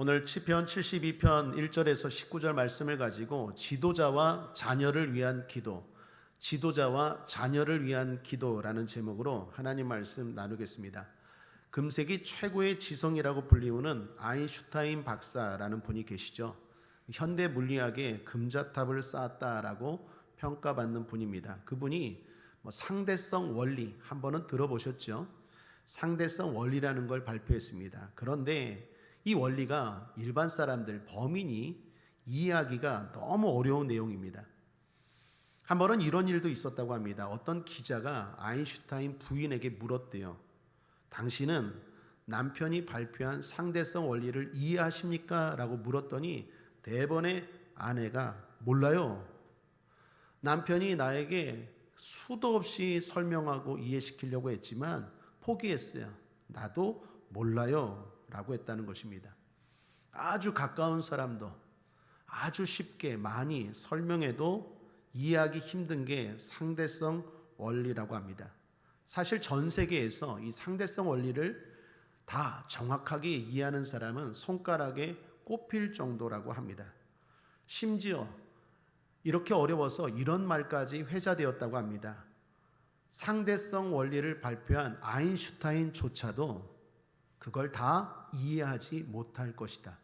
오늘 시편 72편 1절에서 19절 말씀을 가지고 지도자와 자녀를 위한 기도, 지도자와 자녀를 위한 기도라는 제목으로 하나님 말씀 나누겠습니다. 금세기 최고의 지성이라고 불리우는 아인슈타인 박사라는 분이 계시죠. 현대 물리학에 금자탑을 쌓았다라고 평가받는 분입니다. 그분이 상대성 원리 한 번은 들어보셨죠? 상대성 원리라는 걸 발표했습니다. 그런데 이 원리가 일반 사람들, 범인이 이해하기가 너무 어려운 내용입니다. 한 번은 이런 일도 있었다고 합니다. 어떤 기자가 아인슈타인 부인에게 물었대요. 당신은 남편이 발표한 상대성 원리를 이해하십니까? 라고 물었더니 대번에 아내가 몰라요. 남편이 나에게 수도 없이 설명하고 이해시키려고 했지만 포기했어요. 나도 몰라요. 라고 했다는 것입니다. 아주 가까운 사람도 아주 쉽게 많이 설명해도 이해하기 힘든 게 상대성 원리라고 합니다. 사실 전 세계에서 이 상대성 원리를 다 정확하게 이해하는 사람은 손가락에 꼽힐 정도라고 합니다. 심지어 이렇게 어려워서 이런 말까지 회자되었다고 합니다. 상대성 원리를 발표한 아인슈타인조차도 그걸 다 이해하지 못할 것이다.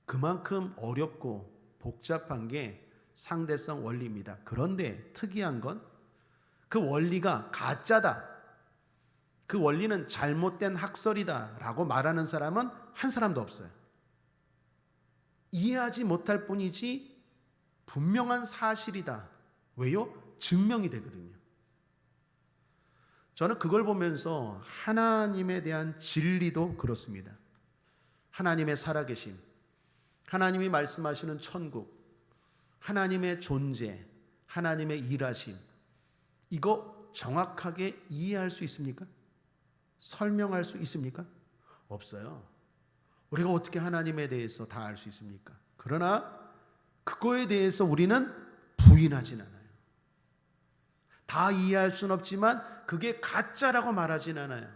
그만큼 어렵고 복잡한 게 상대성 원리입니다. 그런데 특이한 건 그 원리가 가짜다, 그 원리는 잘못된 학설이다 라고 말하는 사람은 한 사람도 없어요. 이해하지 못할 뿐이지 분명한 사실이다. 왜요? 증명이 되거든요. 저는 그걸 보면서 하나님에 대한 진리도 그렇습니다. 하나님의 살아계심, 하나님이 말씀하시는 천국, 하나님의 존재, 하나님의 일하심, 이거 정확하게 이해할 수 있습니까? 설명할 수 있습니까? 없어요. 우리가 어떻게 하나님에 대해서 다 알 수 있습니까? 그러나 그거에 대해서 우리는 부인하진 않아요. 다 이해할 수는 없지만 그게 가짜라고 말하진 않아요.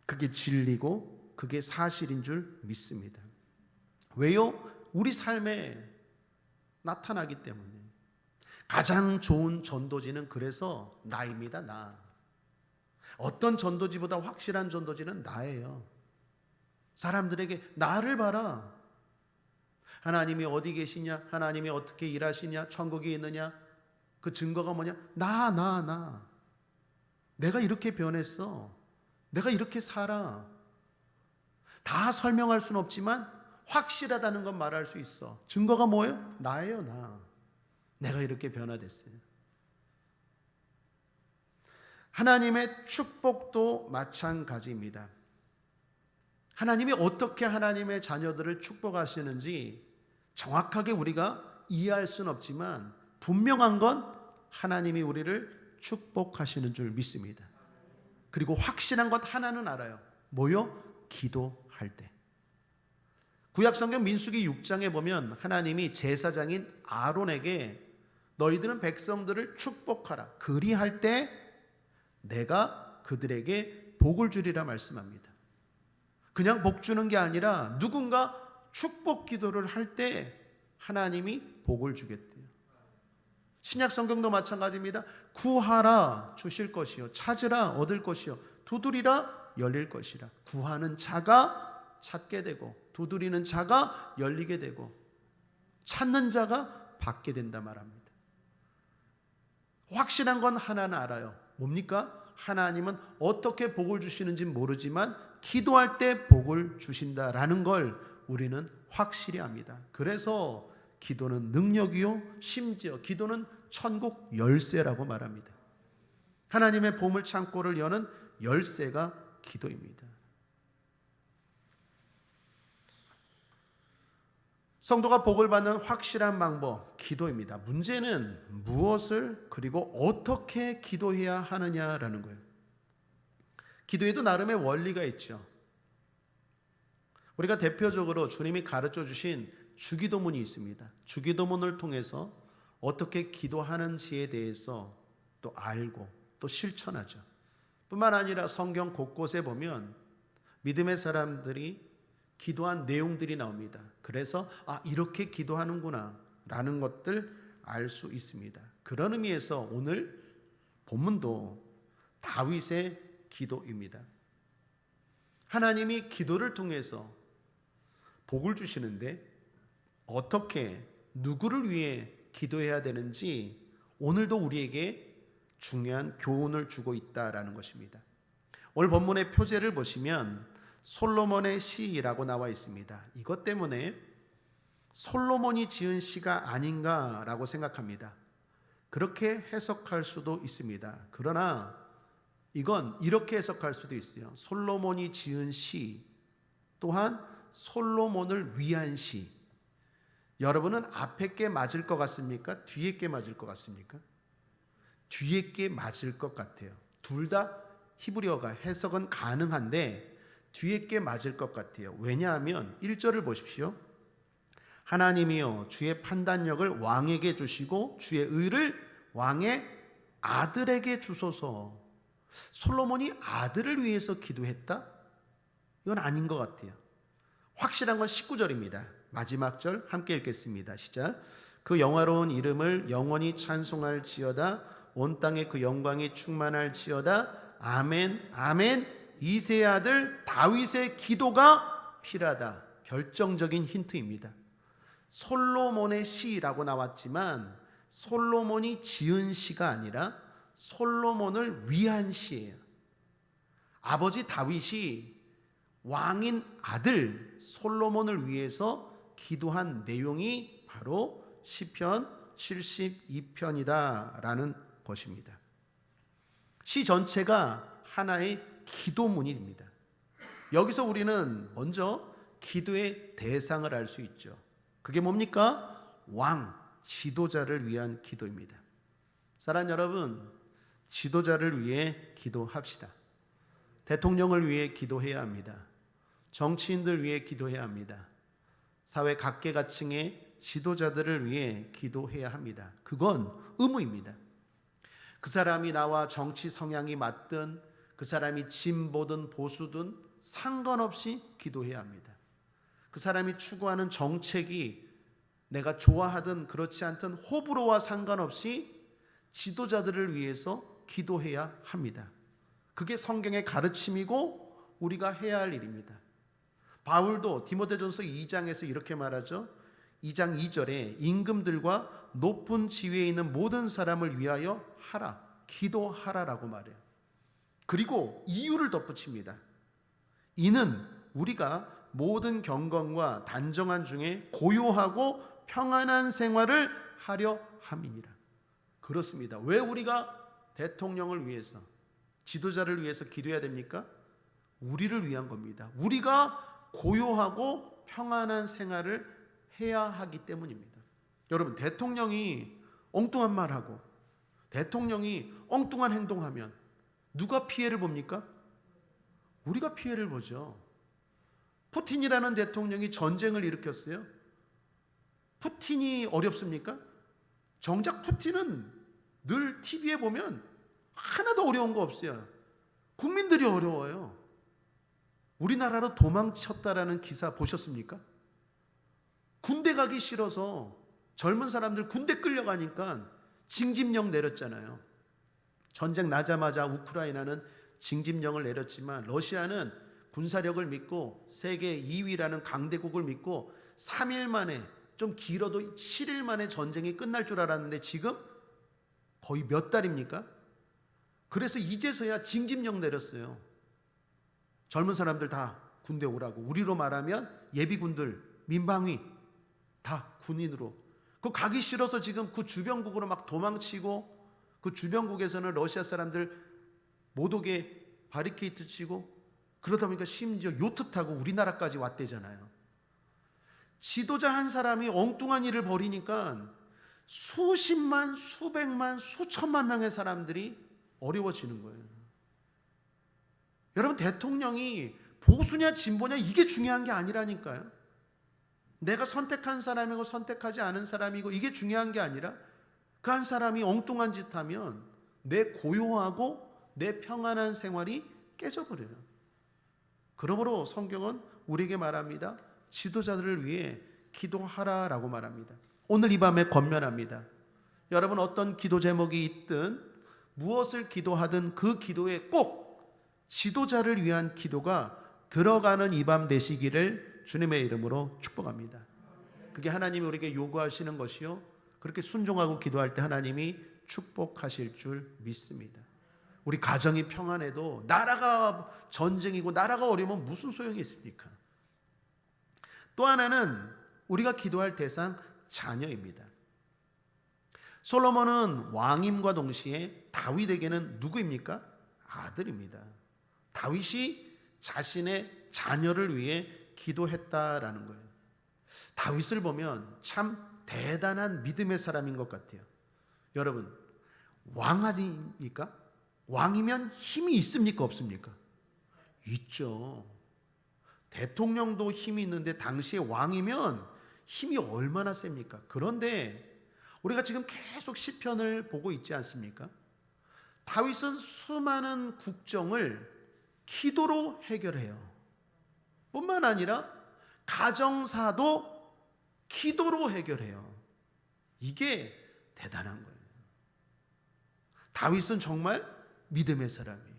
그게 진리고 그게 사실인 줄 믿습니다. 왜요? 우리 삶에 나타나기 때문에. 가장 좋은 전도지는 그래서 나입니다. 나. 어떤 전도지보다 확실한 전도지는 나예요. 사람들에게 나를 봐라. 하나님이 어디 계시냐? 하나님이 어떻게 일하시냐? 천국에 있느냐? 그 증거가 뭐냐? 나. 내가 이렇게 변했어. 내가 이렇게 살아. 다 설명할 수는 없지만 확실하다는 건 말할 수 있어. 증거가 뭐예요? 나예요, 나. 내가 이렇게 변화됐어요. 하나님의 축복도 마찬가지입니다. 하나님이 어떻게 하나님의 자녀들을 축복하시는지 정확하게 우리가 이해할 수는 없지만 분명한 건 하나님이 우리를 축복하시는 줄 믿습니다. 그리고 확실한 것 하나는 알아요. 뭐요? 기도할 때. 구약성경 민수기 6장에 보면 하나님이 제사장인 아론에게 너희들은 백성들을 축복하라. 그리할 때 내가 그들에게 복을 주리라 말씀합니다. 그냥 복 주는 게 아니라 누군가 축복 기도를 할 때 하나님이 복을 주겠대요. 신약 성경도 마찬가지입니다. 구하라 주실 것이요, 찾으라 얻을 것이요, 두드리라 열릴 것이라. 구하는 자가 찾게 되고 두드리는 자가 열리게 되고 찾는 자가 받게 된다 말합니다. 확실한 건 하나는 알아요. 뭡니까? 하나님은 어떻게 복을 주시는지 모르지만 기도할 때 복을 주신다라는 걸 우리는 확실히 압니다. 그래서 기도는 능력이요, 심지어 기도는 천국 열쇠라고 말합니다. 하나님의 보물 창고를 여는 열쇠가 기도입니다. 성도가 복을 받는 확실한 방법, 기도입니다. 문제는 무엇을 그리고 어떻게 기도해야 하느냐라는 거예요. 기도에도 나름의 원리가 있죠. 우리가 대표적으로 주님이 가르쳐 주신 주기도문이 있습니다. 주기도문을 통해서 어떻게 기도하는지에 대해서 또 알고 또 실천하죠. 뿐만 아니라 성경 곳곳에 보면 믿음의 사람들이 기도한 내용들이 나옵니다. 그래서 이렇게 기도하는구나 라는 것들 알 수 있습니다. 그런 의미에서 오늘 본문도 다윗의 기도입니다. 하나님이 기도를 통해서 복을 주시는데 어떻게 누구를 위해 기도해야 되는지 오늘도 우리에게 중요한 교훈을 주고 있다라는 것입니다. 오늘 본문의 표제를 보시면 솔로몬의 시라고 나와 있습니다. 이것 때문에 솔로몬이 지은 시가 아닌가라고 생각합니다. 그렇게 해석할 수도 있습니다. 그러나 이건 이렇게 해석할 수도 있어요. 솔로몬이 지은 시 또한 솔로몬을 위한 시. 여러분은 앞에 게 맞을 것 같습니까? 뒤에 게 맞을 것 같습니까? 뒤에 게 맞을 것 같아요. 둘 다 히브리어가 해석은 가능한데 뒤에 게 맞을 것 같아요. 왜냐하면 1절을 보십시오. 하나님이여 주의 판단력을 왕에게 주시고 주의 의를 왕의 아들에게 주소서. 솔로몬이 아들을 위해서 기도했다? 이건 아닌 것 같아요. 확실한 건 19절입니다. 마지막 절 함께 읽겠습니다. 시작. 그 영화로운 이름을 영원히 찬송할지어다. 온 땅에 그 영광이 충만할지어다. 아멘 아멘. 이새의 아들 다윗의 기도가 필요하다. 결정적인 힌트입니다. 솔로몬의 시라고 나왔지만 솔로몬이 지은 시가 아니라 솔로몬을 위한 시예요. 아버지 다윗이 왕인 아들 솔로몬을 위해서 기도한 내용이 바로 시편 72편이다라는 것입니다. 시 전체가 하나의 기도문입니다. 여기서 우리는 먼저 기도의 대상을 알 수 있죠. 그게 뭡니까? 왕, 지도자를 위한 기도입니다. 사랑하는 여러분, 지도자를 위해 기도합시다. 대통령을 위해 기도해야 합니다. 정치인들 위해 기도해야 합니다. 사회 각계각층의 지도자들을 위해 기도해야 합니다. 그건 의무입니다. 그 사람이 나와 정치 성향이 맞든 그 사람이 진보든 보수든 상관없이 기도해야 합니다. 그 사람이 추구하는 정책이 내가 좋아하든 그렇지 않든 호불호와 상관없이 지도자들을 위해서 기도해야 합니다. 그게 성경의 가르침이고 우리가 해야 할 일입니다. 바울도 디모데전서 2장에서 이렇게 말하죠. 2장 2절에 임금들과 높은 지위에 있는 모든 사람을 위하여 하라, 기도하라라고 말해요. 그리고 이유를 덧붙입니다. 이는 우리가 모든 경건과 단정한 중에 고요하고 평안한 생활을 하려 함이니라. 그렇습니다. 왜 우리가 대통령을 위해서, 지도자를 위해서 기도해야 됩니까? 우리를 위한 겁니다. 우리가 고요하고 평안한 생활을 해야 하기 때문입니다. 여러분, 대통령이 엉뚱한 말하고 대통령이 엉뚱한 행동하면 누가 피해를 봅니까? 우리가 피해를 보죠. 푸틴이라는 대통령이 전쟁을 일으켰어요. 푸틴이 어렵습니까? 정작 푸틴은 늘 TV에 보면 하나도 어려운 거 없어요. 국민들이 어려워요. 우리나라로 도망쳤다라는 기사 보셨습니까? 군대 가기 싫어서 젊은 사람들 군대 끌려가니까 징집령 내렸잖아요. 전쟁 나자마자 우크라이나는 징집령을 내렸지만 러시아는 군사력을 믿고 세계 2위라는 강대국을 믿고 3일 만에, 좀 길어도 7일 만에 전쟁이 끝날 줄 알았는데 지금 거의 몇 달입니까? 그래서 이제서야 징집령 내렸어요. 젊은 사람들 다 군대 오라고. 우리로 말하면 예비군들, 민방위 다 군인으로. 그 가기 싫어서 지금 그 주변국으로 막 도망치고, 그 주변국에서는 러시아 사람들 못 오게 바리케이트 치고, 그러다 보니까 심지어 요트 타고 우리나라까지 왔대잖아요. 지도자 한 사람이 엉뚱한 일을 벌이니까 수십만, 수백만, 수천만 명의 사람들이 어려워지는 거예요. 여러분, 대통령이 보수냐 진보냐 이게 중요한 게 아니라니까요. 내가 선택한 사람이고 선택하지 않은 사람이고 이게 중요한 게 아니라 그 한 사람이 엉뚱한 짓 하면 내 고요하고 내 평안한 생활이 깨져버려요. 그러므로 성경은 우리에게 말합니다. 지도자들을 위해 기도하라라고 말합니다. 오늘 이 밤에 권면합니다. 여러분 어떤 기도 제목이 있든 무엇을 기도하든 그 기도에 꼭 지도자를 위한 기도가 들어가는 이 밤 되시기를 주님의 이름으로 축복합니다. 그게 하나님이 우리에게 요구하시는 것이요, 그렇게 순종하고 기도할 때 하나님이 축복하실 줄 믿습니다. 우리 가정이 평안해도 나라가 전쟁이고 나라가 어려우면 무슨 소용이 있습니까? 또 하나는 우리가 기도할 대상 자녀입니다. 솔로몬은 왕임과 동시에 다윗에게는 누구입니까? 아들입니다. 다윗이 자신의 자녀를 위해 기도했다라는 거예요. 다윗을 보면 참 대단한 믿음의 사람인 것 같아요. 여러분, 왕 아닙니까? 왕이면 힘이 있습니까? 없습니까? 있죠. 대통령도 힘이 있는데 당시에 왕이면 힘이 얼마나 셉니까? 그런데 우리가 지금 계속 시편을 보고 있지 않습니까? 다윗은 수많은 국정을 기도로 해결해요. 뿐만 아니라 가정사도 기도로 해결해요. 이게 대단한 거예요. 다윗은 정말 믿음의 사람이에요.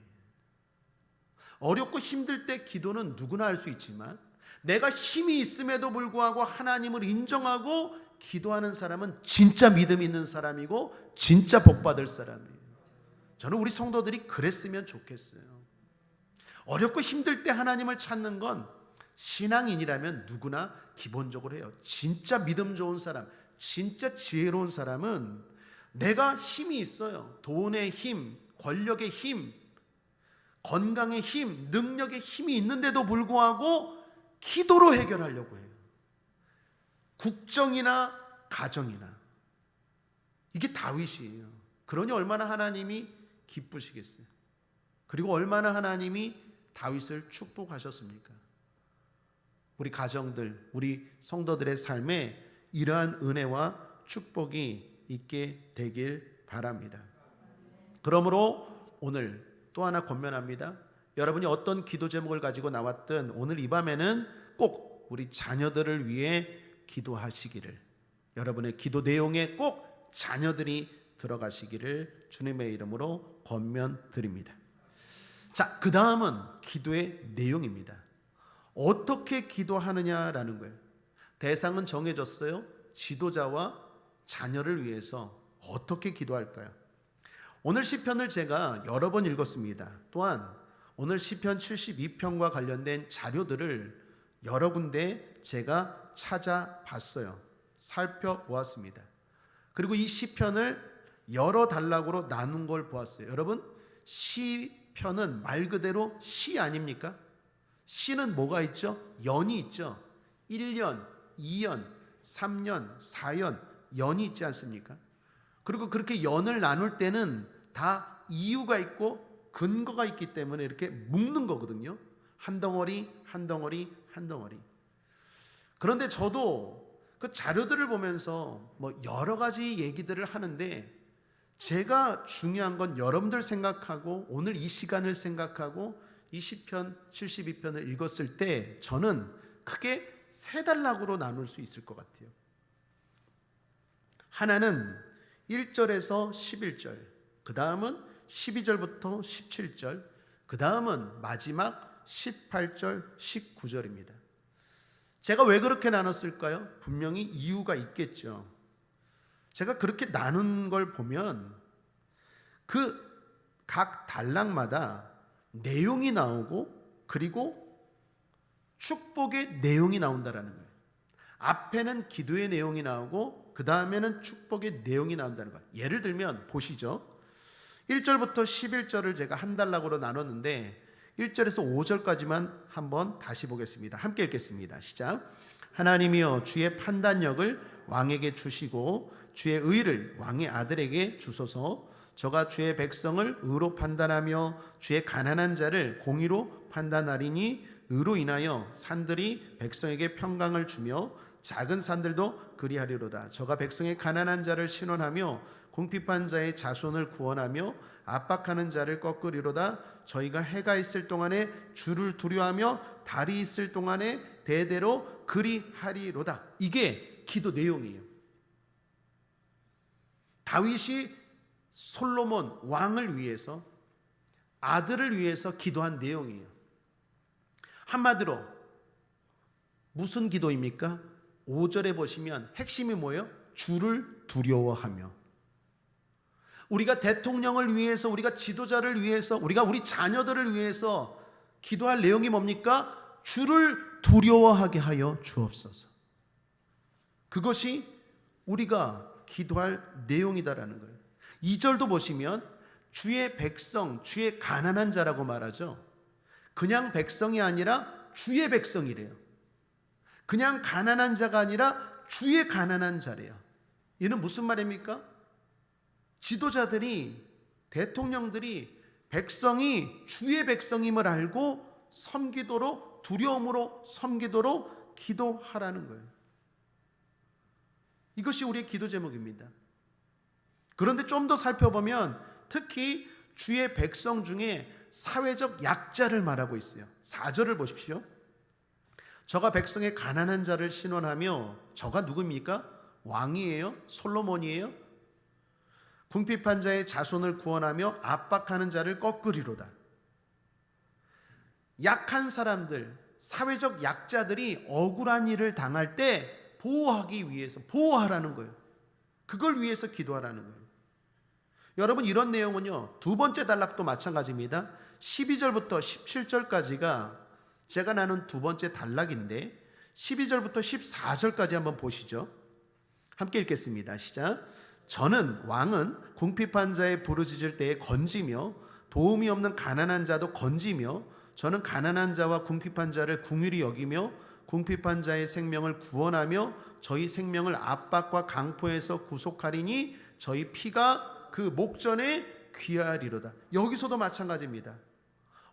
어렵고 힘들 때 기도는 누구나 할 수 있지만 내가 힘이 있음에도 불구하고 하나님을 인정하고 기도하는 사람은 진짜 믿음 있는 사람이고 진짜 복받을 사람이에요. 저는 우리 성도들이 그랬으면 좋겠어요. 어렵고 힘들 때 하나님을 찾는 건 신앙인이라면 누구나 기본적으로 해요. 진짜 믿음 좋은 사람, 진짜 지혜로운 사람은 내가 힘이 있어요. 돈의 힘, 권력의 힘, 건강의 힘, 능력의 힘이 있는데도 불구하고 기도로 해결하려고 해요. 국정이나 가정이나. 이게 다윗이에요. 그러니 얼마나 하나님이 기쁘시겠어요. 그리고 얼마나 하나님이 다윗을 축복하셨습니까? 우리 가정들, 우리 성도들의 삶에 이러한 은혜와 축복이 있게 되길 바랍니다. 그러므로 오늘 또 하나 권면합니다. 여러분이 어떤 기도 제목을 가지고 나왔든 오늘 이 밤에는 꼭 우리 자녀들을 위해 기도하시기를, 여러분의 기도 내용에 꼭 자녀들이 들어가시기를 주님의 이름으로 권면드립니다. 자, 그 다음은 기도의 내용입니다. 어떻게 기도하느냐라는 거예요. 대상은 정해졌어요. 지도자와 자녀를 위해서 어떻게 기도할까요? 오늘 시편을 제가 여러 번 읽었습니다. 또한 오늘 시편 72편과 관련된 자료들을 여러 군데 제가 찾아봤어요. 살펴보았습니다. 그리고 이 시편을 여러 단락으로 나눈 걸 보았어요. 여러분, 시편은 말 그대로 시 아닙니까? 시는 뭐가 있죠? 연이 있죠. 1년, 2년, 3년, 4년 연이 있지 않습니까? 그리고 그렇게 연을 나눌 때는 다 이유가 있고 근거가 있기 때문에 이렇게 묶는 거거든요. 한 덩어리, 한 덩어리, 한 덩어리. 그런데 저도 그 자료들을 보면서 뭐 여러 가지 얘기들을 하는데 제가 중요한 건 여러분들 생각하고 오늘 이 시간을 생각하고 이 시편 72편을 읽었을 때 저는 크게 세 단락으로 나눌 수 있을 것 같아요. 하나는 1절에서 11절, 그 다음은 12절부터 17절, 그 다음은 마지막 18절, 19절입니다. 제가 왜 그렇게 나눴을까요? 분명히 이유가 있겠죠. 제가 그렇게 나눈 걸 보면 그 각 단락마다 내용이 나오고 그리고 축복의 내용이 나온다라는 거예요. 앞에는 기도의 내용이 나오고 그 다음에는 축복의 내용이 나온다는 거예요. 예를 들면 보시죠. 1절부터 11절을 제가 한 단락으로 나눴는데 1절에서 5절까지만 한번 다시 보겠습니다. 함께 읽겠습니다. 시작. 하나님이여 주의 판단력을 왕에게 주시고 주의 의를 왕의 아들에게 주소서. 저가 주의 백성을 의로 판단하며 주의 가난한 자를 공의로 판단하리니 의로 인하여 산들이 백성에게 평강을 주며 작은 산들도 그리하리로다. 저가 백성의 가난한 자를 신원하며 궁핍한 자의 자손을 구원하며 압박하는 자를 꺾으리로다. 저희가 해가 있을 동안에 주를 두려워하며 달이 있을 동안에 대대로 그리하리로다. 이게 기도 내용이에요. 다윗이 솔로몬 왕을 위해서, 아들을 위해서 기도한 내용이에요. 한마디로 무슨 기도입니까? 5절에 보시면 핵심이 뭐예요? 주를 두려워하며. 우리가 대통령을 위해서, 우리가 지도자를 위해서, 우리가 우리 자녀들을 위해서 기도할 내용이 뭡니까? 주를 두려워하게 하여 주옵소서. 그것이 우리가 기도할 내용이다라는 거예요. 2절도 보시면 주의 백성, 주의 가난한 자라고 말하죠. 그냥 백성이 아니라 주의 백성이래요. 그냥 가난한 자가 아니라 주의 가난한 자래요. 이는 무슨 말입니까? 지도자들이, 대통령들이 백성이 주의 백성임을 알고 섬기도록, 두려움으로 섬기도록 기도하라는 거예요. 이것이 우리의 기도 제목입니다. 그런데 좀 더 살펴보면 특히 주의 백성 중에 사회적 약자를 말하고 있어요. 4절을 보십시오. 저가 백성의 가난한 자를 신원하며, 저가 누구입니까? 왕이에요? 솔로몬이에요? 궁핍한 자의 자손을 구원하며 압박하는 자를 꺾으리로다. 약한 사람들, 사회적 약자들이 억울한 일을 당할 때 보호하기 위해서, 보호하라는 거예요. 그걸 위해서 기도하라는 거예요. 여러분, 이런 내용은요, 두 번째 단락도 마찬가지입니다. 12절부터 17절까지가 제가 나눈 두 번째 단락인데 12절부터 14절까지 한번 보시죠. 함께 읽겠습니다. 시작. 저는 왕은 궁핍한 자의 부르짖을 때에 건지며 도움이 없는 가난한 자도 건지며, 저는 가난한 자와 궁핍한 자를 긍휼히 여기며 궁핍한 자의 생명을 구원하며 저희 생명을 압박과 강포에서 구속하리니 저희 피가 그 목전에 귀하리로다. 여기서도 마찬가지입니다.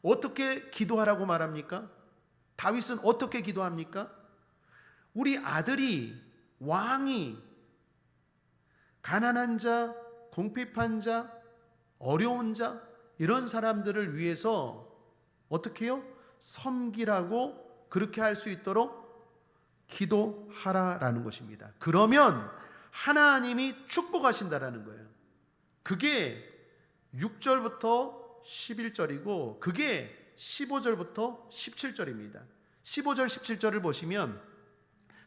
어떻게 기도하라고 말합니까? 다윗은 어떻게 기도합니까? 우리 아들이, 왕이 가난한 자, 궁핍한 자, 어려운 자, 이런 사람들을 위해서 어떻게 해요? 섬기라고, 그렇게 할 수 있도록 기도하라라는 것입니다. 그러면 하나님이 축복하신다라는 거예요. 그게 6절부터 11절이고 그게 15절부터 17절입니다. 15절 17절을 보시면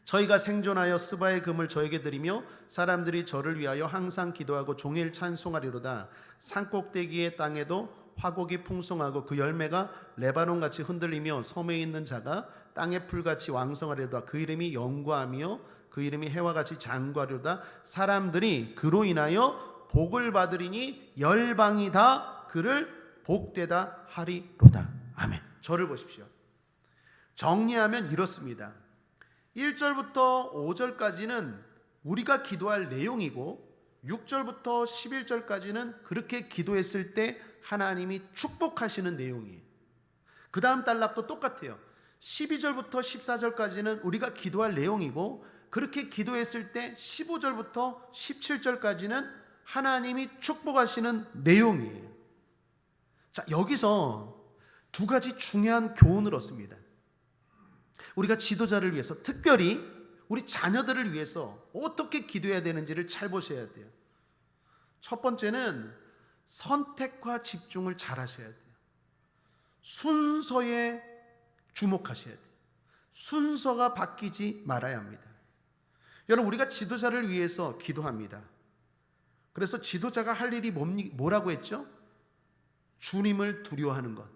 저희가 생존하여 스바의 금을 저에게 드리며 사람들이 저를 위하여 항상 기도하고 종일 찬송하리로다. 산꼭대기의 땅에도 화곡이 풍성하고 그 열매가 레바논같이 흔들리며 섬에 있는 자가 땅의 풀같이 왕성하리로다. 그 이름이 영구하며 그 이름이 해와 같이 장구하리로다. 사람들이 그로 인하여 복을 받으리니 열방이 다 그를 복되다 하리로다. 아멘. 저를 보십시오. 정리하면 이렇습니다. 1절부터 5절까지는 우리가 기도할 내용이고 6절부터 11절까지는 그렇게 기도했을 때 하나님이 축복하시는 내용이에요. 그 다음 단락도 똑같아요. 12절부터 14절까지는 우리가 기도할 내용이고 그렇게 기도했을 때 15절부터 17절까지는 하나님이 축복하시는 내용이에요. 자, 여기서 두 가지 중요한 교훈을 얻습니다. 우리가 지도자를 위해서, 특별히 우리 자녀들을 위해서 어떻게 기도해야 되는지를 잘 보셔야 돼요. 첫 번째는 선택과 집중을 잘 하셔야 돼요. 순서에 주목하셔야 돼요. 순서가 바뀌지 말아야 합니다. 여러분, 우리가 지도자를 위해서 기도합니다. 그래서 지도자가 할 일이 뭐라고 했죠? 주님을 두려워하는 것,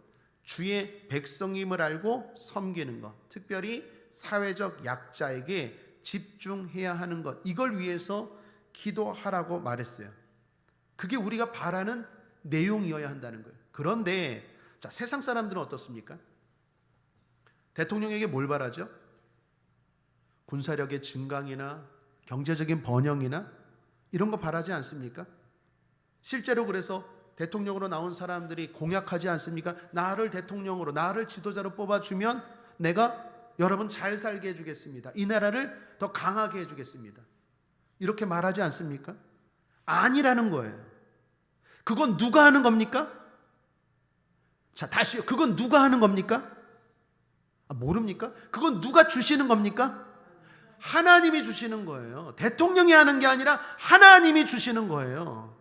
주의 백성임을 알고 섬기는 것, 특별히 사회적 약자에게 집중해야 하는 것, 이걸 위해서 기도하라고 말했어요. 그게 우리가 바라는 내용이어야 한다는 거예요. 그런데 자, 세상 사람들은 어떻습니까? 대통령에게 뭘 바라죠? 군사력의 증강이나 경제적인 번영이나 이런 거 바라지 않습니까? 실제로 그래서 대통령으로 나온 사람들이 공약하지 않습니까? 나를 대통령으로, 나를 지도자로 뽑아주면 내가 여러분 잘 살게 해주겠습니다. 이 나라를 더 강하게 해주겠습니다. 이렇게 말하지 않습니까? 아니라는 거예요. 그건 누가 하는 겁니까? 자, 다시요. 그건 누가 하는 겁니까? 모릅니까? 그건 누가 주시는 겁니까? 하나님이 주시는 거예요. 대통령이 하는 게 아니라 하나님이 주시는 거예요.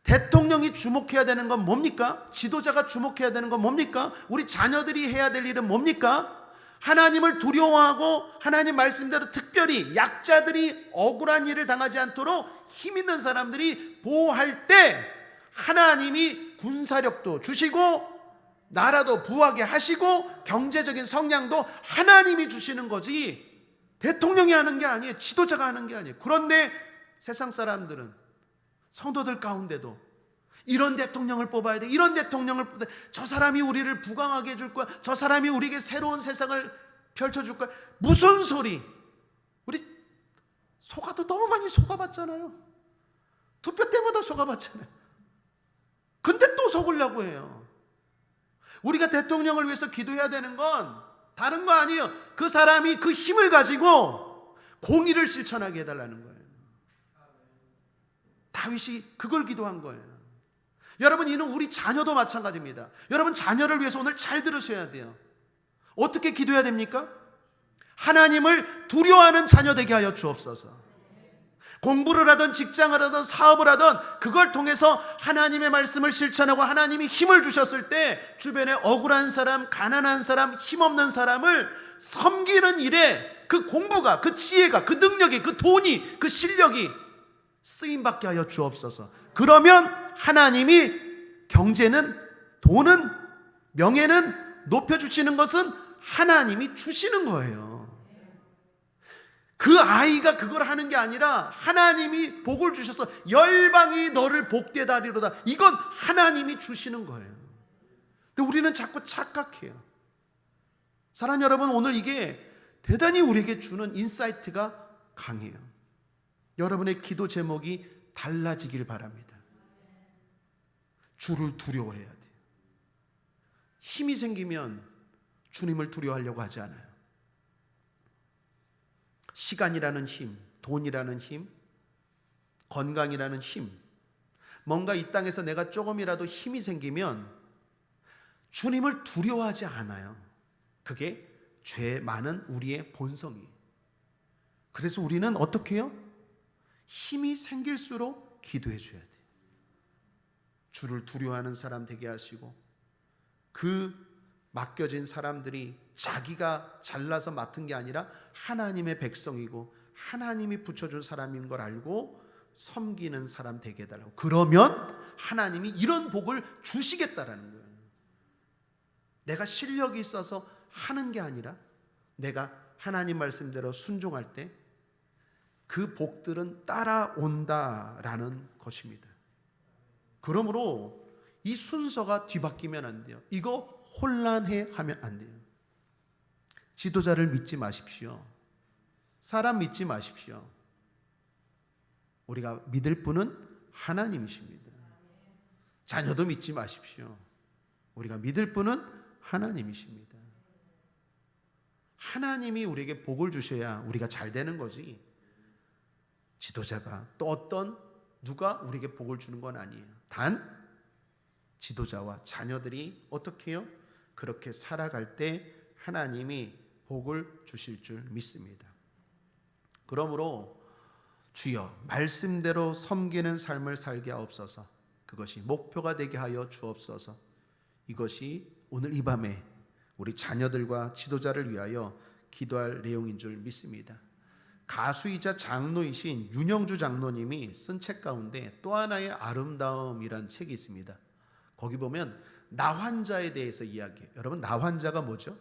대통령이 주목해야 되는 건 뭡니까? 지도자가 주목해야 되는 건 뭡니까? 우리 자녀들이 해야 될 일은 뭡니까? 하나님을 두려워하고 하나님 말씀대로 특별히 약자들이 억울한 일을 당하지 않도록 힘 있는 사람들이 보호할 때 하나님이 군사력도 주시고 나라도 부하게 하시고 경제적인 성량도 하나님이 주시는 거지 대통령이 하는 게 아니에요. 지도자가 하는 게 아니에요. 그런데 세상 사람들은 성도들 가운데도 이런 대통령을 뽑아야 돼. 이런 대통령을 뽑아야 돼. 저 사람이 우리를 부강하게 해줄 거야. 저 사람이 우리에게 새로운 세상을 펼쳐줄 거야. 무슨 소리? 우리 속아도 너무 많이 속아봤잖아요. 투표 때마다 속아봤잖아요. 근데 또 속으려고 해요. 우리가 대통령을 위해서 기도해야 되는 건 다른 거 아니에요. 그 사람이 그 힘을 가지고 공의를 실천하게 해달라는 거예요. 다윗이 그걸 기도한 거예요. 여러분, 이는 우리 자녀도 마찬가지입니다. 여러분, 자녀를 위해서 오늘 잘 들으셔야 돼요. 어떻게 기도해야 됩니까? 하나님을 두려워하는 자녀 되게 하여 주옵소서. 공부를 하든 직장을 하든 사업을 하든 그걸 통해서 하나님의 말씀을 실천하고 하나님이 힘을 주셨을 때 주변에 억울한 사람, 가난한 사람, 힘없는 사람을 섬기는 일에 그 공부가, 그 지혜가, 그 능력이, 그 돈이, 그 실력이 쓰임받게 하여 주옵소서. 그러면 하나님이 경제는, 돈은, 명예는 높여주시는 것은 하나님이 주시는 거예요. 그 아이가 그걸 하는 게 아니라 하나님이 복을 주셔서 열방이 너를 복되다 하리로다. 이건 하나님이 주시는 거예요. 근데 우리는 자꾸 착각해요. 사랑하는 여러분, 오늘 이게 대단히 우리에게 주는 인사이트가 강해요. 여러분의 기도 제목이 달라지길 바랍니다. 주를 두려워해야 돼요. 힘이 생기면 주님을 두려워하려고 하지 않아요. 시간이라는 힘, 돈이라는 힘, 건강이라는 힘, 뭔가 이 땅에서 내가 조금이라도 힘이 생기면 주님을 두려워하지 않아요. 그게 죄 많은 우리의 본성이에요. 그래서 우리는 어떻게 해요? 힘이 생길수록 기도해 줘야 돼요. 주를 두려워하는 사람 되게 하시고 그 맡겨진 사람들이 자기가 잘나서 맡은 게 아니라 하나님의 백성이고 하나님이 붙여준 사람인 걸 알고 섬기는 사람 되게 해달라고. 그러면 하나님이 이런 복을 주시겠다라는 거예요. 내가 실력이 있어서 하는 게 아니라 내가 하나님 말씀대로 순종할 때 그 복들은 따라온다라는 것입니다. 그러므로 이 순서가 뒤바뀌면 안 돼요. 이거 혼란해 하면 안 돼요. 지도자를 믿지 마십시오. 사람 믿지 마십시오. 우리가 믿을 분은 하나님이십니다. 자녀도 믿지 마십시오. 우리가 믿을 분은 하나님이십니다. 하나님이 우리에게 복을 주셔야 우리가 잘 되는 거지. 지도자가 또 어떤 누가 우리에게 복을 주는 건 아니에요. 단 지도자와 자녀들이 어떻게 해요? 그렇게 살아갈 때 하나님이 복을 주실 줄 믿습니다. 그러므로 주여 말씀대로 섬기는 삶을 살게 하옵소서. 그것이 목표가 되게 하여 주옵소서. 이것이 오늘 이 밤에 우리 자녀들과 지도자를 위하여 기도할 내용인 줄 믿습니다. 가수이자 장로이신 윤영주 장로님이 쓴 책 가운데 또 하나의 아름다움이란 책이 있습니다. 거기 보면 나환자에 대해서 이야기해요. 여러분, 나환자가 뭐죠?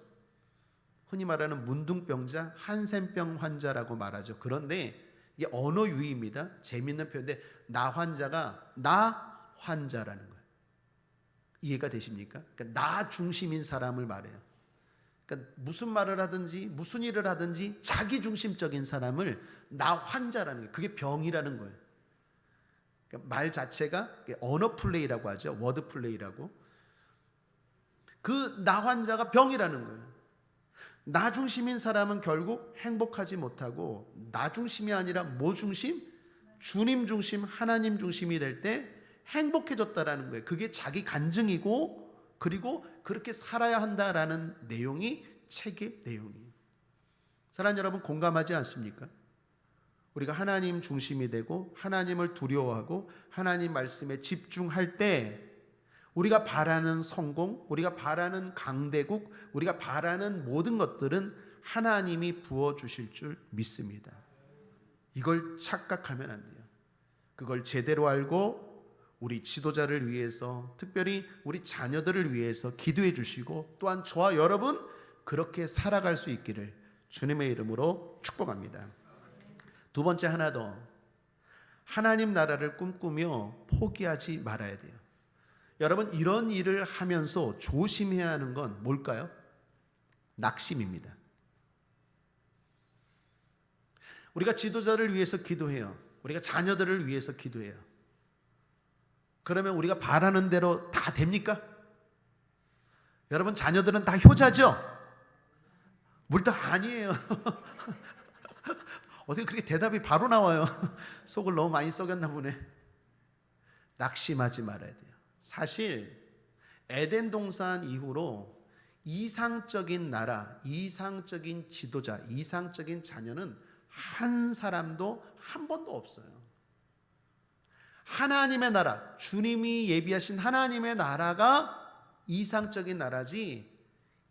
흔히 말하는 문둥병자, 한센병 환자라고 말하죠. 그런데 이게 언어 유희입니다. 재미있는 표현인데 나환자가 나 환자라는 거예요. 이해가 되십니까? 그러니까 나 중심인 사람을 말해요. 그러니까 무슨 말을 하든지 무슨 일을 하든지 자기 중심적인 사람을 나 환자라는 거예요. 그게 병이라는 거예요. 그러니까 말 자체가 언어 플레이라고 하죠. 워드 플레이라고. 그 나 환자가 병이라는 거예요. 나 중심인 사람은 결국 행복하지 못하고 나 중심이 아니라 뭐 중심? 주님 중심, 하나님 중심이 될 때 행복해졌다라는 거예요. 그게 자기 간증이고 그리고 그렇게 살아야 한다라는 내용이 책의 내용이에요. 사랑하는 여러분, 공감하지 않습니까? 우리가 하나님 중심이 되고 하나님을 두려워하고 하나님 말씀에 집중할 때 우리가 바라는 성공, 우리가 바라는 강대국, 우리가 바라는 모든 것들은 하나님이 부어주실 줄 믿습니다. 이걸 착각하면 안 돼요. 그걸 제대로 알고 우리 지도자를 위해서, 특별히 우리 자녀들을 위해서 기도해 주시고, 또한 저와 여러분 그렇게 살아갈 수 있기를 주님의 이름으로 축복합니다. 두 번째, 하나 더. 하나님 나라를 꿈꾸며 포기하지 말아야 돼요. 여러분, 이런 일을 하면서 조심해야 하는 건 뭘까요? 낙심입니다. 우리가 지도자를 위해서 기도해요. 우리가 자녀들을 위해서 기도해요. 그러면 우리가 바라는 대로 다 됩니까? 여러분, 자녀들은 다 효자죠? 물떡 아니에요. 어떻게 그렇게 대답이 바로 나와요? 속을 너무 많이 썩였나 보네. 낙심하지 말아야 돼요. 사실 에덴 동산 이후로 이상적인 나라, 이상적인 지도자, 이상적인 자녀는 한 사람도 한 번도 없어요. 하나님의 나라, 주님이 예비하신 하나님의 나라가 이상적인 나라지,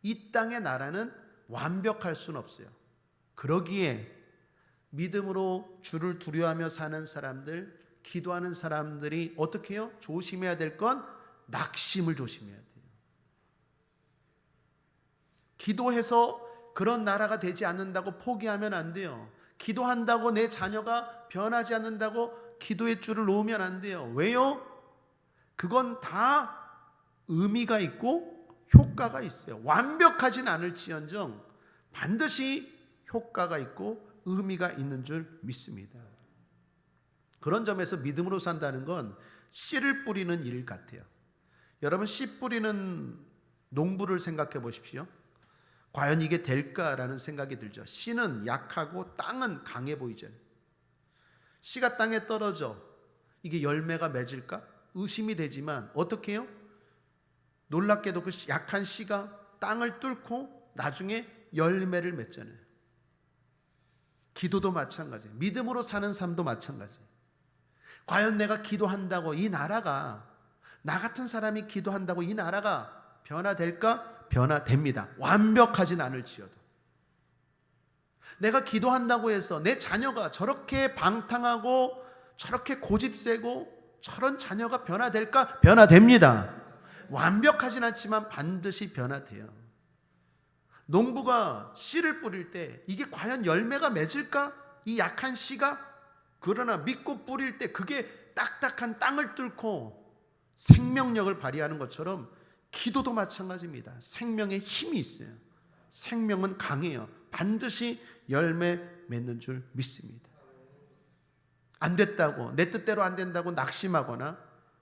이 땅의 나라는 완벽할 수는 없어요. 그러기에 믿음으로 주를 두려워하며 사는 사람들, 기도하는 사람들이 어떻게 해요? 조심해야 될 건 낙심을 조심해야 돼요. 기도해서 그런 나라가 되지 않는다고 포기하면 안 돼요. 기도한다고 내 자녀가 변하지 않는다고 기도의 줄을 놓으면 안 돼요. 왜요? 그건 다 의미가 있고 효과가 있어요. 완벽하진 않을지언정 반드시 효과가 있고 의미가 있는 줄 믿습니다. 그런 점에서 믿음으로 산다는 건 씨를 뿌리는 일 같아요. 여러분, 씨 뿌리는 농부를 생각해 보십시오. 과연 이게 될까라는 생각이 들죠. 씨는 약하고 땅은 강해 보이잖아요. 씨가 땅에 떨어져 이게 열매가 맺을까? 의심이 되지만 어떻게 해요? 놀랍게도 그 약한 씨가 땅을 뚫고 나중에 열매를 맺잖아요. 기도도 마찬가지예요. 믿음으로 사는 삶도 마찬가지예요. 과연 내가 기도한다고 이 나라가, 나 같은 사람이 기도한다고 이 나라가 변화될까? 변화됩니다. 완벽하진 않을지어도. 내가 기도한다고 해서 내 자녀가 저렇게 방탕하고 저렇게 고집세고 저런 자녀가 변화될까? 변화됩니다. 완벽하진 않지만 반드시 변화돼요. 농부가 씨를 뿌릴 때 이게 과연 열매가 맺을까? 이 약한 씨가? 그러나 믿고 뿌릴 때 그게 딱딱한 땅을 뚫고 생명력을 발휘하는 것처럼 기도도 마찬가지입니다. 생명의 힘이 있어요. 생명은 강해요. 반드시 열매 맺는 줄 믿습니다. 안 됐다고, 내 뜻대로 안 된다고 낙심하거나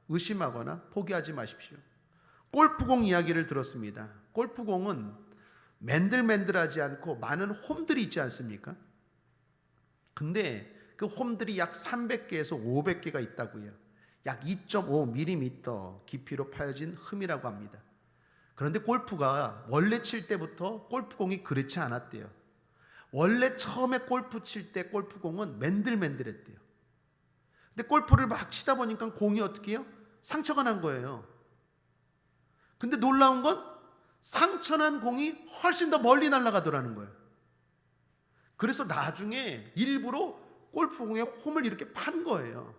의심하거나 포기하지 마십시오. 골프공 이야기를 들었습니다. 골프공은 맨들맨들하지 않고 많은 홈들이 있지 않습니까? 근데 그 홈들이 약 300개에서 500개가 있다고 해요. 약 2.5mm 깊이로 파여진 흠이라고 합니다. 그런데 골프가 원래 칠 때부터 골프공이 그렇지 않았대요. 원래 처음에 골프 칠 때 골프공은 맨들맨들했대요. 근데 골프를 막 치다 보니까 공이 어떻게 해요? 상처가 난 거예요. 근데 놀라운 건 상처난 공이 훨씬 더 멀리 날아가더라는 거예요. 그래서 나중에 일부러 골프공에 홈을 이렇게 판 거예요.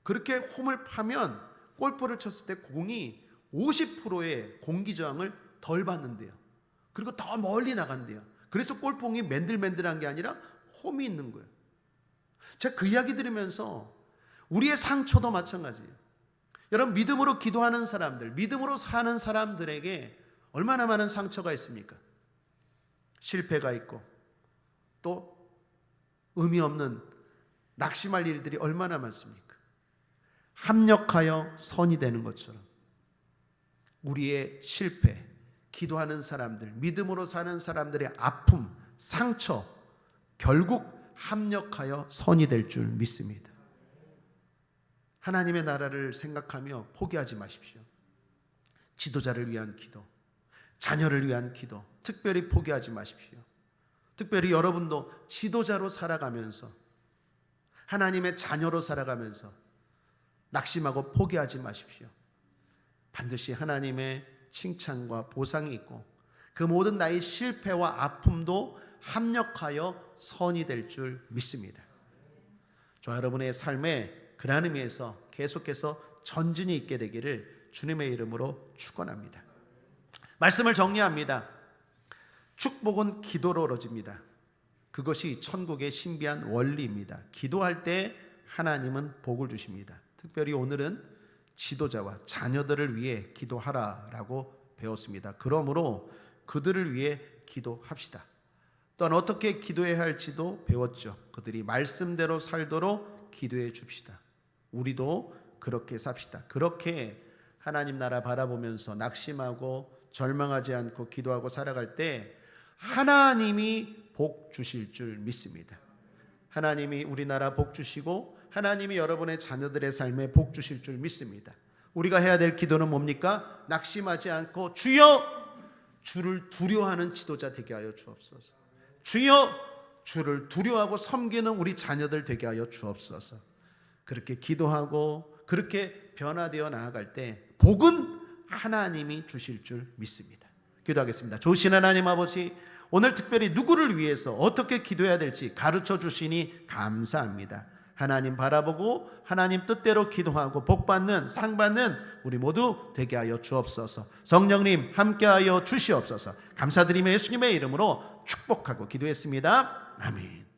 그렇게 홈을 파면 골프를 쳤을 때 공이 50%의 공기 저항을 덜 받는데요. 그리고 더 멀리 나간대요. 그래서 골프공이 맨들맨들한 게 아니라 홈이 있는 거예요. 제가 그 이야기 들으면서 우리의 상처도 마찬가지예요. 여러분, 믿음으로 기도하는 사람들, 믿음으로 사는 사람들에게 얼마나 많은 상처가 있습니까? 실패가 있고 또 의미 없는 낙심할 일들이 얼마나 많습니까? 합력하여 선이 되는 것처럼 우리의 실패, 기도하는 사람들, 믿음으로 사는 사람들의 아픔, 상처, 결국 합력하여 선이 될 줄 믿습니다. 하나님의 나라를 생각하며 포기하지 마십시오. 지도자를 위한 기도, 자녀를 위한 기도 특별히 포기하지 마십시오. 특별히 여러분도 지도자로 살아가면서 하나님의 자녀로 살아가면서 낙심하고 포기하지 마십시오. 반드시 하나님의 칭찬과 보상이 있고 그 모든 나의 실패와 아픔도 합력하여 선이 될 줄 믿습니다. 저와 여러분의 삶에 그러한 의미에서 계속해서 전진이 있게 되기를 주님의 이름으로 축원합니다. 말씀을 정리합니다. 축복은 기도로 이루어집니다. 그것이 천국의 신비한 원리입니다. 기도할 때 하나님은 복을 주십니다. 특별히 오늘은 지도자와 자녀들을 위해 기도하라라고 배웠습니다. 그러므로 그들을 위해 기도합시다. 또한 어떻게 기도해야 할지도 배웠죠. 그들이 말씀대로 살도록 기도해 줍시다. 우리도 그렇게 삽시다. 그렇게 하나님 나라 바라보면서 낙심하고 절망하지 않고 기도하고 살아갈 때 하나님이 복 주실 줄 믿습니다. 하나님이 우리나라 복 주시고 하나님이 여러분의 자녀들의 삶에 복 주실 줄 믿습니다. 우리가 해야 될 기도는 뭡니까? 낙심하지 않고 주여 주를 두려워하는 지도자 되게 하여 주옵소서. 주여 주를 두려워하고 섬기는 우리 자녀들 되게 하여 주옵소서. 그렇게 기도하고 그렇게 변화되어 나아갈 때 복은 하나님이 주실 줄 믿습니다. 기도하겠습니다. 좋으신 하나님 아버지, 오늘 특별히 누구를 위해서 어떻게 기도해야 될지 가르쳐 주시니 감사합니다. 하나님 바라보고 하나님 뜻대로 기도하고 복받는 상받는 우리 모두 되게 하여 주옵소서. 성령님 함께하여 주시옵소서. 감사드리며 예수님의 이름으로 축복하고 기도했습니다. 아멘.